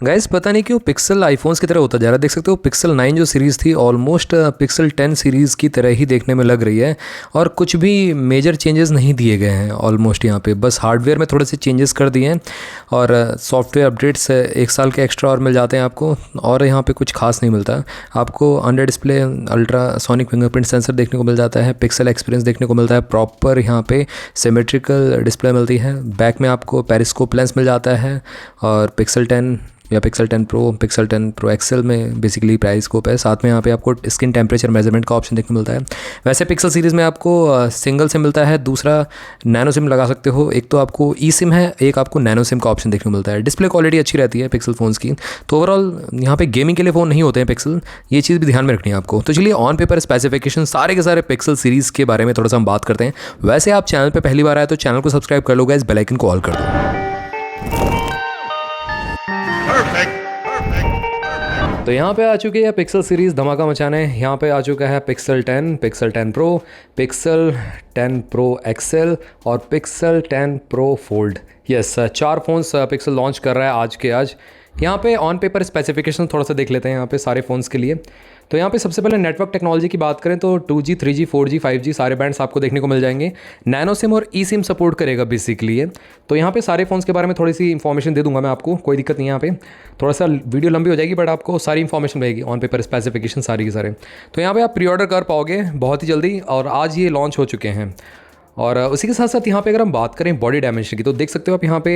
Guys पता नहीं क्यों पिक्सल आईफोन्स की तरह होता जा रहा है। देख सकते हो पिक्सल 9 जो सीरीज़ थी ऑलमोस्ट पिक्सल 10 सीरीज़ की तरह ही देखने में लग रही है और कुछ भी मेजर चेंजेस नहीं दिए गए हैं ऑलमोस्ट। यहाँ पे बस हार्डवेयर में थोड़े से चेंजेस कर दिए हैं और सॉफ्टवेयर अपडेट्स 1 साल के एक्स्ट्रा और मिल जाते हैं आपको। और यहाँ पे कुछ खास नहीं मिलता आपको। Under display ultrasonic fingerprint sensor देखने को मिल जाता है, पिक्सल एक्सपीरियंस देखने को मिलता है, प्रॉपर यहाँ पे सिमेट्रिकल डिस्प्ले मिलती है। बैक में आपको पेरिस्कोप लेंस मिल जाता है और पिक्सल 10 या Pixel 10 pro, Pixel 10 pro XL में बेसिकली पेरिस्कोप है। साथ में यहाँ पे आपको स्किन टेम्परेचर मेजरमेंट का ऑप्शन देखने को मिलता है। वैसे पिक्सल सीरीज़ में आपको सिंगल सिम मिलता है, दूसरा नैनो सिम लगा सकते हो। एक तो आपको ई सिम है, एक आपको नैनो सिम का ऑप्शन देखने को मिलता है। डिस्प्ले क्वालिटी अच्छी रहती है पिक्सल फ़ोन्स की। तो ओवरऑल यहाँ पे गेमिंग के लिए फ़ोन नहीं होते हैं पिक्सल, ये चीज़ भी ध्यान में रखनी है आपको। तो चलिए ऑन पेपर स्पेसिफिकेशन सारे के सारे पिक्सल सीरीज़ के बारे में थोड़ा सा हम बात करते हैं। वैसे आप चैनल पर पहली बार आए तो चैनल को सब्सक्राइब कर लो गाइस, बेल आइकन को ऑल कर दो। तो यहाँ पे आ चुकी है पिक्सल सीरीज़ धमाका मचाने। यहाँ पे आ चुका है Pixel 10, Pixel 10 pro, Pixel 10 pro XL और Pixel 10 Pro Fold. Yes, 4 phones Pixel launch कर रहा है आज के आज। यहाँ पे ऑन पेपर स्पेसिफिकेशन थोड़ा सा देख लेते हैं यहाँ पे सारे फ़ोन्स के लिए। तो यहाँ पे सबसे पहले नेटवर्क टेक्नोलॉजी की बात करें तो 2G, 3G, 4G, 5G सारे बैंड्स आपको देखने को मिल जाएंगे। नैनो सिम और ई सिम सपोर्ट करेगा बेसिकली ये। तो यहाँ पे सारे फ़ोन्स के बारे में थोड़ी सी इन्फॉर्मेशन दे दूंगा मैं आपको, कोई दिक्कत नहीं है। यहाँ पे थोड़ा सा वीडियो लंबी हो जाएगी बट आपको सारी इन्फॉर्मेशन रहेगी ऑन पेपर स्पेसिफिकेशन सारी के सारे। तो यहाँ पर आप प्री ऑर्डर कर पाओगे बहुत ही जल्दी और आज ये लॉन्च हो चुके हैं। और उसी के साथ साथ यहाँ पे अगर हम बात करें बॉडी डायमेंशन की तो देख सकते हो आप यहाँ पे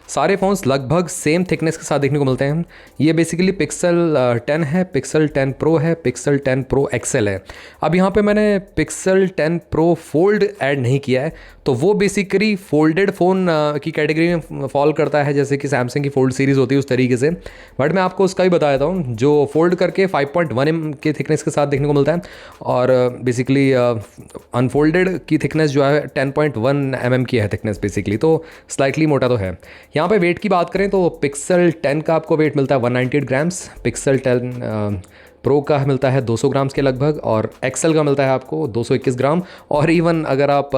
सारे फ़ोन्स लगभग सेम थिकनेस के साथ देखने को मिलते हैं। ये बेसिकली पिक्सल 10 है, पिक्सल 10 प्रो है, पिक्सल 10 प्रो एक्सेल है। अब यहाँ पे मैंने पिक्सल 10 प्रो फोल्ड ऐड नहीं किया है, तो वो बेसिकली फोल्डेड फ़ोन की कैटेगरी में फॉल करता है, जैसे कि सैमसंग की फोल्ड सीरीज़ होती है उस तरीके से। बट मैं आपको उसका ही बता देता हूँ जो फोल्ड करके 5.1 mm के थिकनेस के साथ देखने को मिलता है और बेसिकली अनफोल्डेड की थिकनेस जो है 10.1 mm की है थिकनेस बेसिकली, तो स्लाइटली मोटा तो है। यहाँ पे वेट की बात करें तो पिक्सल 10 का आपको वेट मिलता है 198 ग्राम्स, पिक्सल 10 प्रो का मिलता है 200 ग्राम्स के लगभग और एक्सेल का मिलता है आपको 221 ग्राम। और इवन अगर आप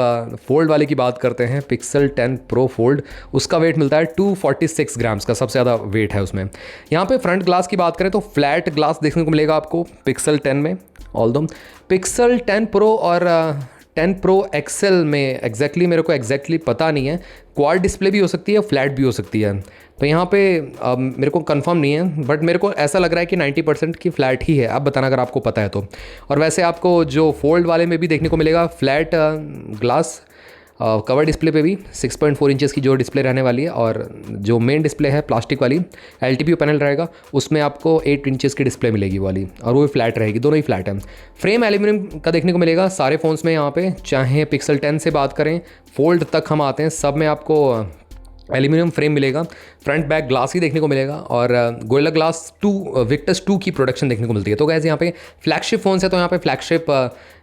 फोल्ड वाले की बात करते हैं पिक्सल 10 प्रो फोल्ड, उसका वेट मिलता है 246 ग्राम्स का, सबसे ज़्यादा वेट है उसमें। यहाँ पे फ्रंट ग्लास की बात करें तो फ्लैट ग्लास देखने को मिलेगा आपको पिक्सल 10 में। ऑल्दो पिक्सल 10 प्रो और 10 प्रो एक्सेल में एग्जैक्टली मेरे को एग्जैक्टली पता नहीं है, क्वाड डिस्प्ले भी हो सकती है, फ्लैट भी हो सकती है। तो यहाँ पे मेरे को कंफर्म नहीं है बट मेरे को ऐसा लग रहा है कि 90% की फ्लैट ही है। आप बताना अगर आपको पता है तो। और वैसे आपको जो फोल्ड वाले में भी देखने को मिलेगा फ्लैट ग्लास कवर डिस्प्ले पे भी 6.4 इंचेस की जो डिस्प्ले रहने वाली है और जो मेन डिस्प्ले है प्लास्टिक वाली LTPO पैनल रहेगा उसमें आपको 8 इंचेस की डिस्प्ले मिलेगी वाली और वो भी फ्लैट रहेगी, दोनों ही फ्लैट है। फ्रेम एल्यूमिनियम का देखने को मिलेगा सारे फ़ोन्स में यहाँ पे, चाहे पिक्सल 10 से बात करें फोल्ड तक हम आते हैं सब में आपको एल्यूमिनियम फ्रेम मिलेगा। फ्रंट बैक ग्लास ही देखने को मिलेगा और गोरिल्ला ग्लास 2 विक्टस 2 की प्रोडक्शन देखने को मिलती है। तो गाइस यहाँ पे फ्लैगशिप फ़ोन्स है तो यहाँ पे फ्लैगशिप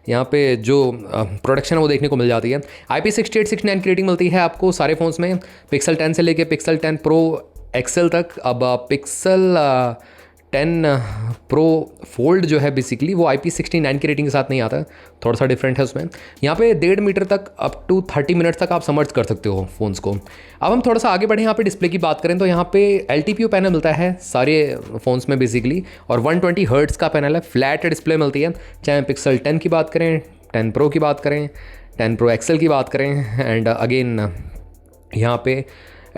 यहाँ पे जो प्रोडक्शन है वो देखने को मिल जाती है। IP6869 की रेटिंग मिलती है आपको सारे फ़ोन्स में, पिक्सल 10 से लेके पिक्सल 10 प्रो एक्सेल तक। अब पिक्सल 10 प्रो फोल्ड जो है बेसिकली वो IP69 की रेटिंग के साथ नहीं आता है, थोड़ा सा डिफरेंट है उसमें। यहाँ पे 1.5 मीटर तक अप टू 30 मिनट्स तक आप समर्ज कर सकते हो फ़ोन्स को। अब हम थोड़ा सा आगे बढ़े, यहाँ पे डिस्प्ले की बात करें तो यहाँ पे LTPO पैनल मिलता है सारे फ़ोन्स में बेसिकली और 120 हर्ट्ज़ का पैनल है, फ्लैट डिस्प्ले मिलती है। चाहे पिक्सल 10 की बात करें, 10 प्रो की बात करें, 10 प्रो एक्सेल की बात करें एंड अगेन यहाँ पे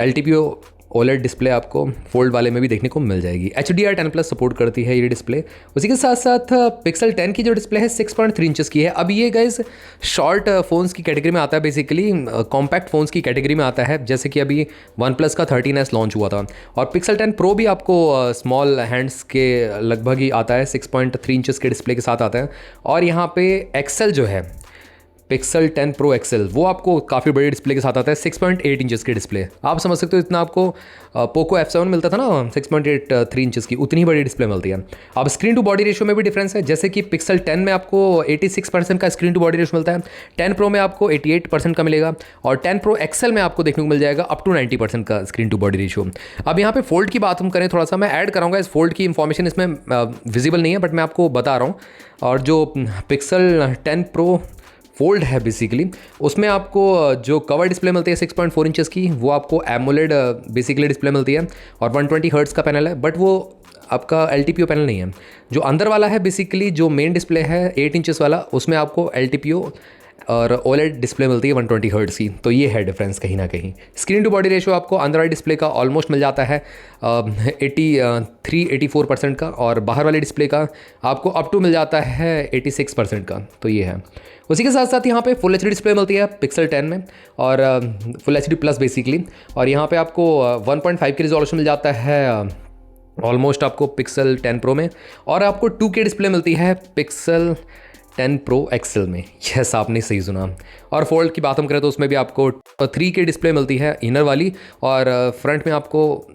LTPO OLED डिस्प्ले आपको फोल्ड वाले में भी देखने को मिल जाएगी। HDR10+ सपोर्ट करती है ये डिस्प्ले। उसी के साथ साथ पिक्सल 10 की जो डिस्प्ले है 6.3 इंचेस की है। अब ये गाइस शॉर्ट फ़ोन्स की कैटेगरी में आता है, बेसिकली कॉम्पैक्ट फ़ोन्स की कैटेगरी में आता है, जैसे कि अभी OnePlus का 13S लॉन्च हुआ था। और पिक्सल 10 प्रो भी आपको स्मॉल हैंड्स के लगभग ही आता है, 6.3 इंचेस के डिस्प्ले के साथ आता है। और यहाँ पे एक्सेल जो है पिक्सल 10 प्रो एक्सेल वो आपको काफ़ी बड़ी डिस्प्ले के साथ आता है, 6.8 इंचेस की डिस्प्ले। आप समझ सकते हो इतना आपको पोको F7 मिलता था ना 6.83 इंचेस की, उतनी बड़ी डिस्प्ले मिलती है। अब स्क्रीन टू बॉडी रेशियो में भी डिफरेंस है, जैसे कि पिक्सल 10 में आपको 86% का स्क्रीन टू बॉडी रेशियो मिलता है, 10 प्रो में आपको 88% का मिलेगा और 10 प्रो एक्सेल में आपको देखने को मिल जाएगा अप टू 90% का स्क्रीन टू बॉडी रेशियो। अब यहाँ पे फोल्ड की बात हम करें, थोड़ा सा मैं ऐड कराऊंगा, इस फोल्ड की इन्फॉर्मेशन इसमें विजिबल नहीं है बट मैं आपको बता रहा हूँ। और जो पिक्सल 10 प्रो फोल्ड है बेसिकली, उसमें आपको जो कवर डिस्प्ले मिलती है 6.4 इंचेस की, वो आपको एमोलेड बेसिकली डिस्प्ले मिलती है और 120 हर्ट्ज़ का पैनल है, बट वो आपका LTPO पैनल नहीं है। जो अंदर वाला है बेसिकली, जो मेन डिस्प्ले है 8 इंचेस वाला, उसमें आपको LTPO और OLED डिस्प्ले मिलती है 120 हर्ट्ज़ की। तो ये है डिफरेंस कहीं ना कहीं। स्क्रीन टू बॉडी रेशियो आपको अंदर वाले डिस्प्ले का ऑलमोस्ट मिल जाता है 83-84% का, और बाहर वाले डिस्प्ले का आपको अप टू मिल जाता है 86% का। तो ये है। उसी के साथ साथ यहाँ पे फुल HD डिस्प्ले मिलती है पिक्सल 10 में, और फुल HD प्लस बेसिकली, और यहाँ पे आपको 1.5 की रिजोल्यूशन मिल जाता है ऑलमोस्ट आपको पिक्सल 10 प्रो में, और आपको 2K डिस्प्ले मिलती है पिक्सल 10 प्रो एक्सेल में। यस, आपने सही सुना। और फोल्ड की बात हम करें तो उसमें भी आपको 3K डिस्प्ले मिलती है इनर वाली, और फ्रंट में आपको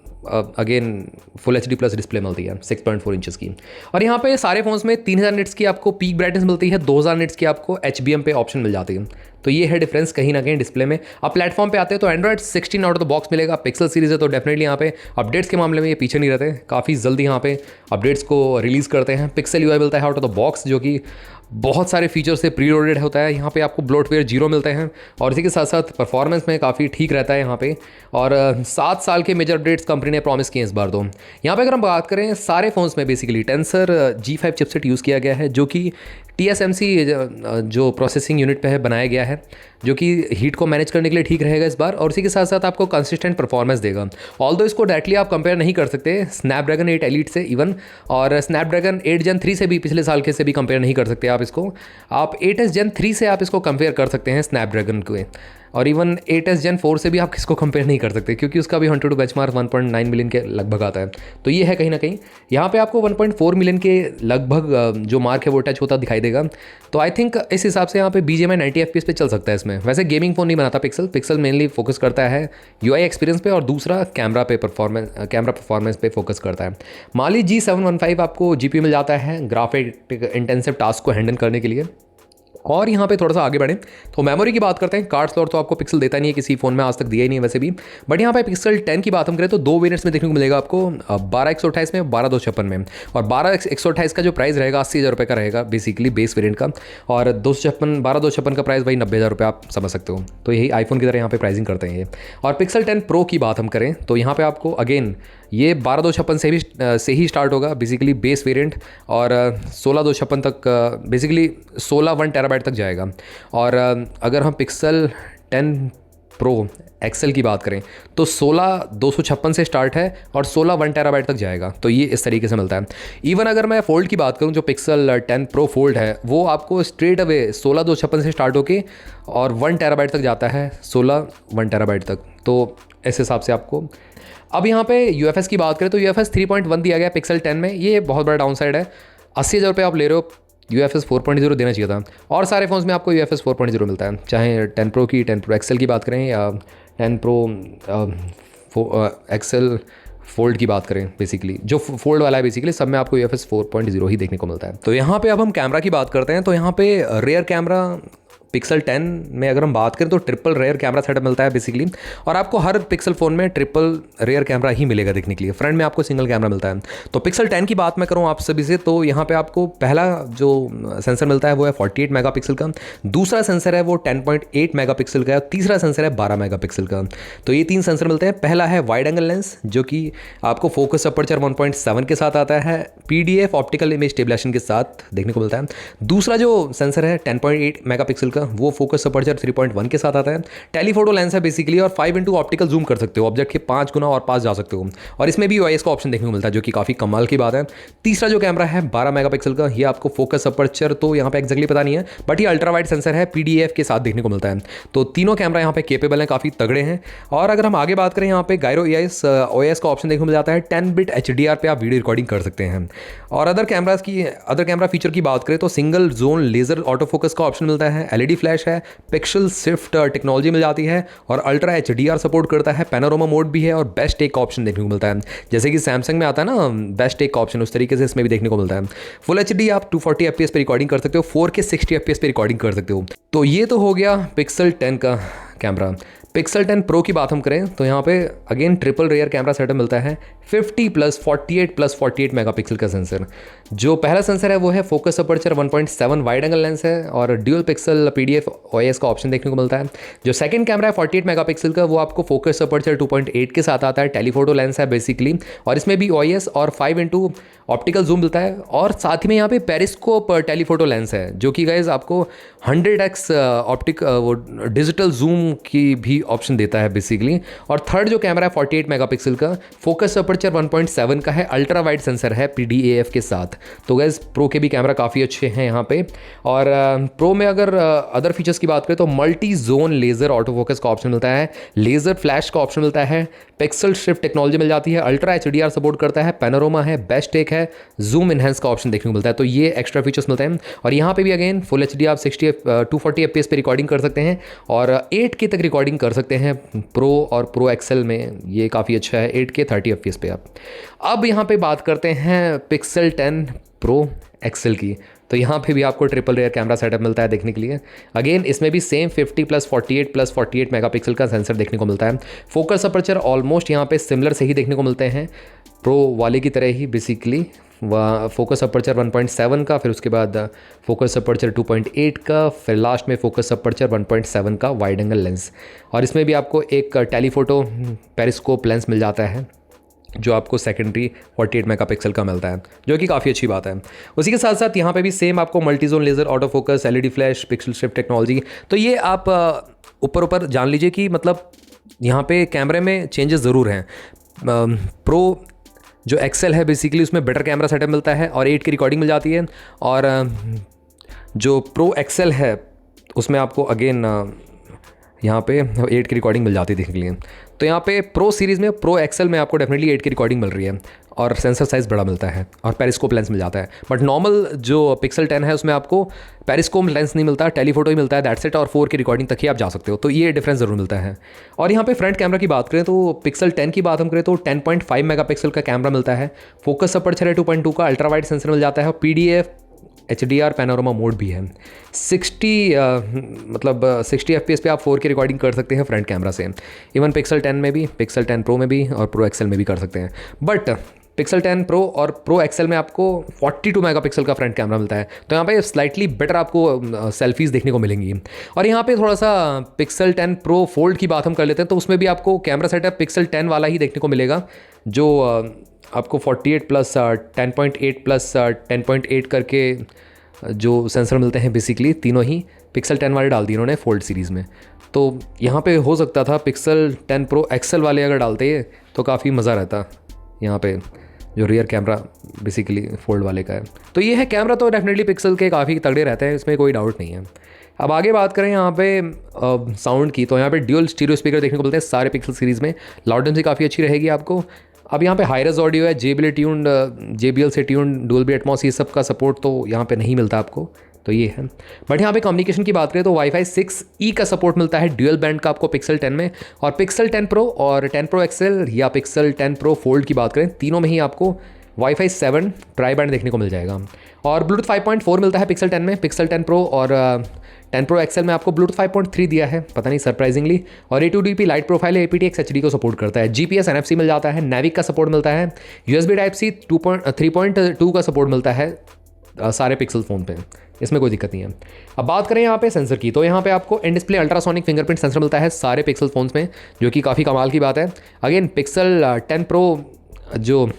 again full HD plus display मिलती है 6.4 इंचेस की। और यहाँ पे सारे फोन्स में 3000 निट्स की आपको पीक ब्राइटनेस मिलती है, 2000 निट्स की आपको HBM पे ऑप्शन मिल जाती है। तो ये है डिफरेंस कहीं ना कहीं डिस्प्ले में। अब प्लेटफॉर्म पे आते हैं तो Android 16 out of the box मिलेगा। पिक्सल सीरीज़ है तो डेफिनेटली यहाँ पे अपडेट्स के मामले में ये पीछे नहीं रहते, काफ़ी जल्दी यहाँ पे अपडेट्स को रिलीज़ करते हैं। पिक्सल UI मिलता है आउट ऑफ द बॉक्स, जो कि बहुत सारे फीचर से प्री लोडेड होता है। यहाँ पे आपको ब्लोटवेयर 0 मिलते हैं, और इसी के साथ साथ परफॉर्मेंस में काफ़ी ठीक रहता है यहाँ पे। और 7 साल के मेजर अपडेट्स कंपनी ने प्रॉमिस किए इस बार। तो यहाँ पे अगर हम बात करें, सारे फोन्स में basically tensor G5 chipset use किया गया है, जो कि TSMC जो प्रोसेसिंग यूनिट पे है बनाया गया है, जो कि हीट को मैनेज करने के लिए ठीक रहेगा इस बार, और उसी के साथ साथ आपको कंसिस्टेंट परफॉर्मेंस देगा। ऑल्दो इसको डायरेक्टली आप कंपेयर नहीं कर सकते स्नैपड्रैगन 8 एलीट से इवन, और स्नैपड्रैगन 8 Gen 3 से भी, पिछले साल के से भी कंपेयर नहीं कर सकते आप इसको। आप 8s Gen 3 से आप इसको कंपेयर कर सकते हैं स्नैपड्रैगन को, और इवन 8s Gen 4 से भी आप किसको कंपेयर नहीं कर सकते, क्योंकि उसका भी HUNTO बेंचमार्क 1.9 मिलियन के लगभग आता है। तो ये है कहीं ना कहीं। यहाँ पे आपको 1.4 मिलियन के लगभग जो मार्क है वो टच होता दिखाई देगा। तो आई थिंक इस हिसाब से यहाँ पे BGMI 90 FPS पे चल सकता है इसमें। वैसे गेमिंग फ़ोन नहीं बनाता पिक्सल मेनली फोकस करता है UI एक्सपीरियंस पे, और दूसरा कैमरा परफॉर्मेंस पे फोकस करता है। Mali G715 आपको GPU मिल जाता है ग्राफिक इंटेंसिव टास्क को हैंडल करने के लिए। और यहाँ पे थोड़ा सा आगे बढ़ें तो मेमोरी की बात करते हैं। कार्ड स्लॉट तो आपको पिक्सल देता नहीं है, किसी फ़ोन में आज तक दिया ही नहीं है वैसे भी। बट यहाँ पे पिक्सल 10 की बात हम करें तो 2 वेरिएंट्स में देखने को मिलेगा आपको, 12 128 में, 12 256 में। और 12 128 का जो प्राइस रहेगा 80,000 रुपये का रहेगा बेसिकली बेस वेरिएंट का, और 12 256 का प्राइस भाई 90,000 रुपये आप समझ सकते हो। तो यही आईफोन की तरह यहाँ पे प्राइसिंग करते हैं ये। और पिक्सल 10 प्रो की बात हम करें तो यहाँ पे आपको अगेन ये 12 256 से ही स्टार्ट होगा बेसिकली बेस वेरिएंट, और 16 256 तक बेसिकली 16 1 टेराबाइट तक जाएगा। और अगर हम पिक्सल 10 प्रो एक्सेल की बात करें तो 16 256 से स्टार्ट है और 16 1 टेराबाइट तक जाएगा। तो ये इस तरीके से मिलता है। इवन अगर मैं फोल्ड की बात करूं, जो पिक्सल 10 प्रो फोल्ड है वो आपको स्ट्रेट अवे 16 256 से स्टार्ट होके और 1 टेराबाइट तक जाता है, 16 1 टेराबाइट तक। तो इस हिसाब से आपको अब यहाँ पे UFS की बात करें तो UFS 3.1 दिया गया पिक्सल 10 में। ये बहुत बड़ा डाउन साइड है। 80,000 रुपये आप ले रहे हो, UFS 4.0 देना चाहिए था। और सारे फोन्स में आपको UFS 4.0 मिलता है, चाहे 10 प्रो की 10 प्रो एक्सेल की बात करें या 10 प्रो एक्सेल फोल्ड की बात करें। बेसिकली जो फोल्ड वाला है बेसिकली सब में आपको UFS 4.0 ही देखने को मिलता है। तो यहाँ पे अब हम कैमरा की बात करते हैं तो यहाँ पे रेयर कैमरा पिक्सल 10 में अगर हम बात करें तो ट्रिपल रेयर कैमरा सेटअप मिलता है बेसिकली, और आपको हर पिक्सल फ़ोन में ट्रिपल रेयर कैमरा ही मिलेगा देखने के लिए। फ्रंट में आपको सिंगल कैमरा मिलता है। तो पिक्सल 10 की बात मैं करूँ आप सभी से तो यहाँ पे आपको पहला जो सेंसर मिलता है वो है 48 मेगापिक्सल का, दूसरा सेंसर है वो 10.8 मेगापिक्सल का, तीसरा सेंसर है 12 मेगापिक्सल का। तो ये 3 सेंसर मिलते हैं। पहला है वाइड एंगल लेंस, जो कि आपको फोकस अपर्चर 1.7 के साथ आता है, PDF ऑप्टिकल इमेज स्टेबलाइजेशन के साथ देखने को मिलता है। दूसरा जो सेंसर है 10.8 मेगापिक्सल का वो फोकस अपर्चर 3.1 के साथ आता है। टेलीफोटो लेंस है बेसिकली, और 5x ऑप्टिकल जूम कर सकते हो, ऑब्जेक्ट के 5 गुना और पास जा सकते हो, और इसमें भी OIS का ऑप्शन देखने को मिलता है जो कि काफ़ी कमाल की बात है। तीसरा जो कैमरा है 12 मेगापिक्सल का, ये आपको फोकस अपर्चर तो यहाँ पे एक्जैक्टली पता नहीं है, बट ये अल्ट्रा वाइड सेंसर है, PDAF के साथ देखने को मिलता है। तो तीनों कैमरा यहाँ पे केपेबल हैं, काफ़ी तगड़े हैं। और अगर हम आगे बात करें यहाँ पे गायरो OIS का ऑप्शन देखने को मिल जाता है। 10 बिट HDR पे आप वीडियो रिकॉर्डिंग कर सकते हैं। और अदर कैमरा फीचर की बात करें तो single zone laser auto focus का ऑप्शन मिलता है, LED फ्लैश है, पिक्सल शिफ्ट टेक्नोलॉजी मिल जाती है, और अल्ट्रा HDR सपोर्ट करता है, पैनोरामा मोड भी है, और बेस्ट टेक का ऑप्शन देखने को मिलता है। जैसे कि सैमसंग में आता है ना बेस्ट टेक का ऑप्शन, उस तरीके से इसमें भी देखने को मिलता है। फुल HD आप 240 FPS पे रिकॉर्डिंग कर सकते हो, 4K 60 FPS पे रिकॉर्डिंग कर सकते हो। तो ये तो हो गया पिक्सल 10 का कैमरा। पिक्सल 10 प्रो की बात हम करें तो यहाँ पे again triple rare camera setup मिलता है, 50+48+48 मेगापिक्सल का सेंसर। जो पहला सेंसर है वो है focus aperture 1.7 wide angle lens है और ड्यूल पिक्सल पीडीएफ ओएस का ऑप्शन देखने को मिलता है। जो सेकंड कैमरा है 48 मेगापिक्सल का, वो आपको फोकस अपर्चर 2.8 के साथ आता है, टेलीफोटो लेंस है बेसिकली, और इसमें भी ओएस और 5x ऑप्टिकल जूम मिलता है, और साथ ही में यहाँ पे पेरिस्कोप टेलीफोटो लेंस है जो कि गाइज आपको 100x ऑप्टिक वो डिजिटल जूम की भी ऑप्शन देता है बेसिकली। और थर्ड जो कैमरा है 48 मेगापिक्सल का, फोकस अपर्चर 1.7 का है, अल्ट्रा वाइड सेंसर है PDAF के साथ। तो गाइज प्रो के भी कैमरा काफ़ी अच्छे हैं यहाँ पे। और प्रो में अगर अदर फीचर्स की बात करें तो multi zone laser auto focus का ऑप्शन मिलता है, लेज़र फ्लैश का ऑप्शन मिलता है, पिक्सल शिफ्ट टेक्नोलॉजी मिल जाती है, अल्ट्रा HDR सपोर्ट करता है, पैनोरामा है, बेस्ट टेक है, जूम इनहेंस का ऑप्शन देखने को मिलता है। तो ये एक्स्ट्रा फीचर्स मिलते हैं। और यहाँ पे भी अगेन फुल HD आप 240 FPS पे रिकॉर्डिंग कर सकते हैं और 8K तक रिकॉर्डिंग कर सकते हैं प्रो और प्रो एक्सेल में। ये काफ़ी अच्छा है 8K 30 FPS पे आप। अब यहाँ पे बात करते हैं पिक्सल 10 प्रो एक्सेल की। तो यहाँ पे भी आपको ट्रिपल रेयर कैमरा सेटअप मिलता है देखने के लिए। अगेन इसमें भी सेम 50+48+48 मेगापिक्सल का सेंसर देखने को मिलता है। फोकस अपर्चर ऑलमोस्ट यहाँ पे सिमिलर से ही देखने को मिलते हैं प्रो वाले की तरह ही बेसिकली। फोकस अपर्चर 1.7 का, फिर उसके बाद फोकस अपर्चर 2.8 का, फिर लास्ट में फोकस अपर्चर 1.7 का वाइड एंगल लेंस। और इसमें भी आपको एक टेलीफोटो पेरिस्कोप लेंस मिल जाता है जो आपको सेकेंडरी 48 मेगापिक्सल का मिलता है, जो कि काफ़ी अच्छी बात है। उसी के साथ साथ यहाँ पे भी सेम आपको multi zone laser auto focus, LED flash, pixel shift technology. तो ये आप ऊपर जान लीजिए कि मतलब यहाँ पे कैमरे में चेंजेस ज़रूर हैं। प्रो जो एक्सेल है बेसिकली उसमें बेटर कैमरा सेटअप मिलता है और 8 की रिकॉर्डिंग मिल जाती है, और जो प्रो एक्सेल है उसमें आपको अगेन यहाँ पे 8 की रिकॉर्डिंग मिल जाती है देखने के लिए। तो यहाँ पे प्रो सीरीज़ में, प्रो एक्सेल में आपको डेफिनेटली 8 की रिकॉर्डिंग मिल रही है और सेंसर साइज़ बड़ा मिलता है और पेरिस्कोप लेंस मिल जाता है। बट नॉर्मल जो पिक्सल 10 है उसमें आपको पेरिस्कोप लेंस नहीं मिलता, टेलीफोटो ही मिलता है, दैट्स इट, और 4 की रिकॉर्डिंग तक ही आप जा सकते हो। तो ये डिफरेंस ज़रूर मिलता है। और यहाँ पे फ्रंट कैमरा की बात करें तो पिक्सल 10 की बात हम करें तो 10.5 मेगापिक्सल का कैमरा मिलता है, फोकस अपर्चर है 2.2 का, अल्ट्रा वाइड सेंसर मिल जाता है, और PDAF HDR पैनोरामा मोड भी है। 60 FPS पे आप 4 की रिकॉर्डिंग कर सकते हैं फ्रंट कैमरा से। इवन पिक्सल 10 में भी, पिक्सल 10 प्रो में भी और प्रो एक्सेल में भी कर सकते हैं। बट पिक्सल 10 प्रो और प्रो एक्सेल में आपको 42 मेगापिक्सल का फ्रंट कैमरा मिलता है। तो यहाँ पे स्लाइटली बेटर आपको सेल्फीज़ देखने को मिलेंगी। और यहाँ पे थोड़ा सा पिक्सल 10 प्रो फोल्ड की बात हम कर लेते हैं तो उसमें भी आपको कैमरा सेटअप पिक्सल 10 वाला ही देखने को मिलेगा, जो आपको 48+10.8+10.8 करके जो सेंसर मिलते हैं बेसिकली, तीनों ही पिक्सल 10 वाले डाल दिए इन्होंने फोल्ड सीरीज़ में। तो यहाँ पे हो सकता था पिक्सल 10 प्रो एक्सेल वाले अगर डालते तो काफ़ी मज़ा रहता, यहाँ पे जो रियर कैमरा बेसिकली फोल्ड वाले का है। तो ये है कैमरा, तो डेफिनेटली पिक्सल के काफ़ी तगड़े रहते हैं, इसमें कोई डाउट नहीं है। अब आगे बात करें यहाँ पे साउंड की, तो यहाँ पे ड्यूल स्टीरियो स्पीकर देखने को मिलते हैं सारे पिक्सल सीरीज़ में। लाउडनेस भी काफ़ी अच्छी रहेगी आपको। अब यहाँ पे हाईरेज ऑडियो है, JBL से ट्यून्ड डोल्बी एटमॉस, ये सब का सपोर्ट तो यहाँ पे नहीं मिलता आपको, तो ये है। बट यहाँ पे कम्युनिकेशन की बात करें तो वाईफाई 6E का सपोर्ट मिलता है ड्यूअल बैंड का आपको पिक्सल 10 में। और पिक्सल 10 प्रो और 10 प्रो एक्सेल या पिक्सल 10 प्रो फोल्ड की बात करें, तीनों में ही आपको वाईफाई 7 ट्राई बैंड देखने को मिल जाएगा। और ब्लूटूथ 5.4 मिलता है पिक्सल 10 में, पिक्सल 10 प्रो और 10 प्रो एक्सेल में आपको ब्लूटूथ 5.3 दिया है, पता नहीं सरप्राइजिंगली। और A2DP light profile aptX HD को सपोर्ट करता है, GPS NFC मिल जाता है, नेविक का सपोर्ट मिलता है, USB Type-C 3.2 का सपोर्ट मिलता है सारे पिक्सल फ़ोन पे, इसमें कोई दिक्कत नहीं है। अब बात करें यहाँ पे सेंसर की, तो यहाँ पे आपको in display ultrasonic fingerprint sensor मिलता है सारे पिक्सल फ़ोन्स में, जो कि काफ़ी कमाल की बात है। अगेन पिक्सल 10 प्रो जो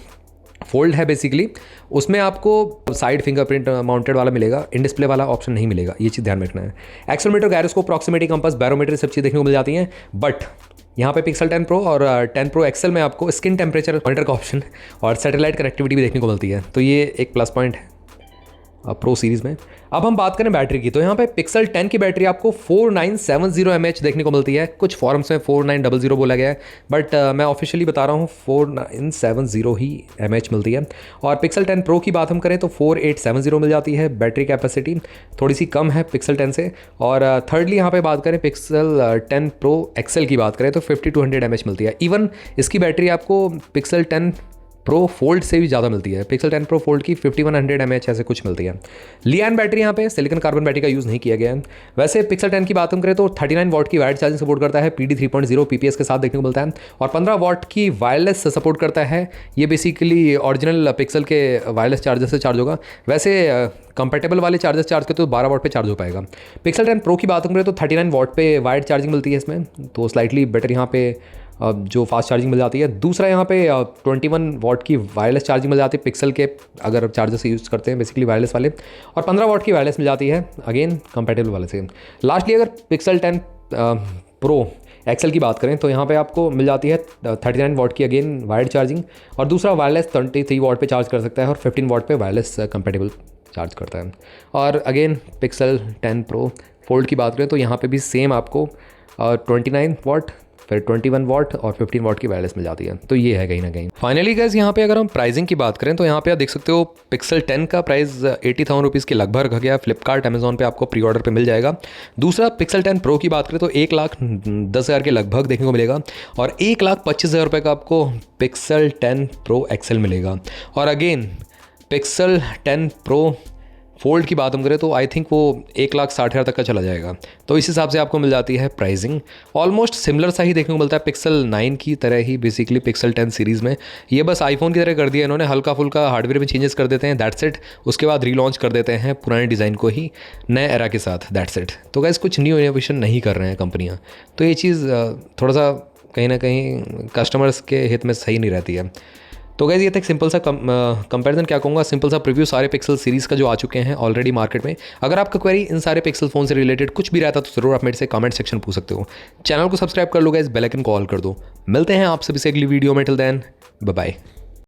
फोल्ड है बेसिकली, उसमें आपको साइड फिंगरप्रिंट माउंटेड वाला मिलेगा, इन डिस्प्ले वाला ऑप्शन नहीं मिलेगा, ये चीज़ ध्यान रखना है। Accelerometer, gyroscope, proximity compass, barometer, सब चीज़ देखने को मिल जाती हैं। बट यहाँ पे पिक्सल 10 प्रो और 10 प्रो एक्सेल में आपको स्किन टेम्परेचर मॉनिटर का ऑप्शन और सैटेलाइट कनेक्टिविटी भी देखने को मिलती है, तो ये एक प्लस पॉइंट है प्रो सीरीज़ में। अब हम बात करें बैटरी की, तो यहाँ पे पिक्सल 10 की बैटरी आपको 4970 mAh देखने को मिलती है, कुछ फॉरम्स में 4900 बोला गया है, बट मैं ऑफिशियली बता रहा हूँ 4970 ही mAh मिलती है। और पिक्सल 10 प्रो की बात हम करें तो 4870 मिल जाती है, बैटरी कैपेसिटी थोड़ी सी कम है पिक्सल 10 से। और थर्डली यहाँ पे बात करें पिक्सल 10 प्रो एक्सेल की बात करें तो 5200 mAh मिलती है। इवन इसकी बैटरी आपको पिक्सल 10 प्रो फोल्ड से भी ज़्यादा मिलती है। पिक्सल 10 प्रो फोल्ड की 5100 mAh ऐसे कुछ मिलती है। लियान बैटरी यहाँ पे सिलिकॉन कार्बन बैटरी का यूज़ नहीं किया गया है। वैसे पिक्सल 10 की बात हम करें तो 39 वॉट की वायर्ड चार्जिंग सपोर्ट करता है, PD 3.0 PPS के साथ देखने को मिलता है, और 15 वॉट की वायरलेस सपोर्ट करता है। ये बेसिकली ओरिजिनल पिक्सल के वायरलेस चार्जर से चार्ज होगा। वैसे कंपेटेबल वाले चार्जर चार्ज करते तो 12 वॉट पे चार्ज हो पाएगा। पिक्सल 10 प्रो की बात करें तो 39 वॉट पे वायर्ड चार्जिंग मिलती है इसमें, तो स्लाइटली बेटर यहाँ पे जो फास्ट चार्जिंग मिल जाती है। दूसरा यहाँ पे 21 वॉट की वायरलेस चार्जिंग मिल जाती है पिक्सल के, अगर चार्जर से यूज़ करते हैं बेसिकली वायरलेस वाले, और 15 वॉट की वायरलेस मिल जाती है, अगेन कंपेटेबल वाले से। लास्टली अगर पिक्सल 10 प्रो एक्सेल की बात करें तो यहाँ पे आपको मिल जाती है 39 वॉट की अगेन वायर्ड चार्जिंग, और दूसरा वायरलेस 23 वॉट पे चार्ज कर सकता है, और 15 वॉट पे वायरलेस कंपेटेबल चार्ज करता है। और अगेन पिक्सल 10 प्रो फोल्ड की बात करें तो यहाँ पे भी सेम आपको 29 वॉट, फिर 21 वॉट और 15 वॉट की वायरलेस मिल जाती है। तो ये है कहीं ना कहीं। फाइनली गाइस यहाँ पे अगर हम प्राइसिंग की बात करें तो यहाँ पे आप देख सकते हो पिक्सल 10 का प्राइस 80,000 रुपीज़ के लगभग रखा गया। फ्लिपकार्ट अमेजॉन पे आपको प्री ऑर्डर पे मिल जाएगा। दूसरा पिक्सल 10 प्रो की बात करें तो 1,10,000 के लगभग देखने को मिलेगा, और 1,25,000 रुपये का आपको पिक्सल 10 प्रो एक्सेल मिलेगा। और अगेन पिक्सल 10 प्रो फोल्ड की बात हम करें तो आई थिंक वो 1,60,000 तक का चला जाएगा। तो इस हिसाब से आपको मिल जाती है प्राइसिंग। ऑलमोस्ट सिमिलर सा ही देखने को मिलता है पिक्सल 9 की तरह ही बेसिकली पिक्सल 10 सीरीज़ में। ये बस आईफोन की तरह कर दिया इन्होंने, हल्का फुल्का हार्डवेयर में चेंजेस कर देते हैं, दैट्स इट। उसके बाद रीलॉन्च कर देते हैं पुराने डिज़ाइन को ही नए एरा के साथ, दैट्स इट। तो गाइस कुछ न्यू इनोवेशन नहीं कर रहे हैं कंपनियाँ, तो ये चीज़ थोड़ा सा कहीं ना कहीं कस्टमर्स के हित में सही नहीं रहती है। तो गाइस ये था एक सिंपल सा कंपैरिजन, क्या कहूँगा, सिंपल सा प्रीव्यू सारे पिक्सल सीरीज़ का जो आ चुके हैं ऑलरेडी मार्केट में। अगर आपका क्वेरी इन सारे पिक्सल फ़ोन से रिलेटेड कुछ भी रहता तो ज़रूर आप मेरे से कमेंट सेक्शन पूछ सकते हो। चैनल को सब्सक्राइब कर लो गाइस, बेल आइकन को ऑल कर दो। मिलते हैं आपसे भी अगली वीडियो में, टिल देन बाय बाय।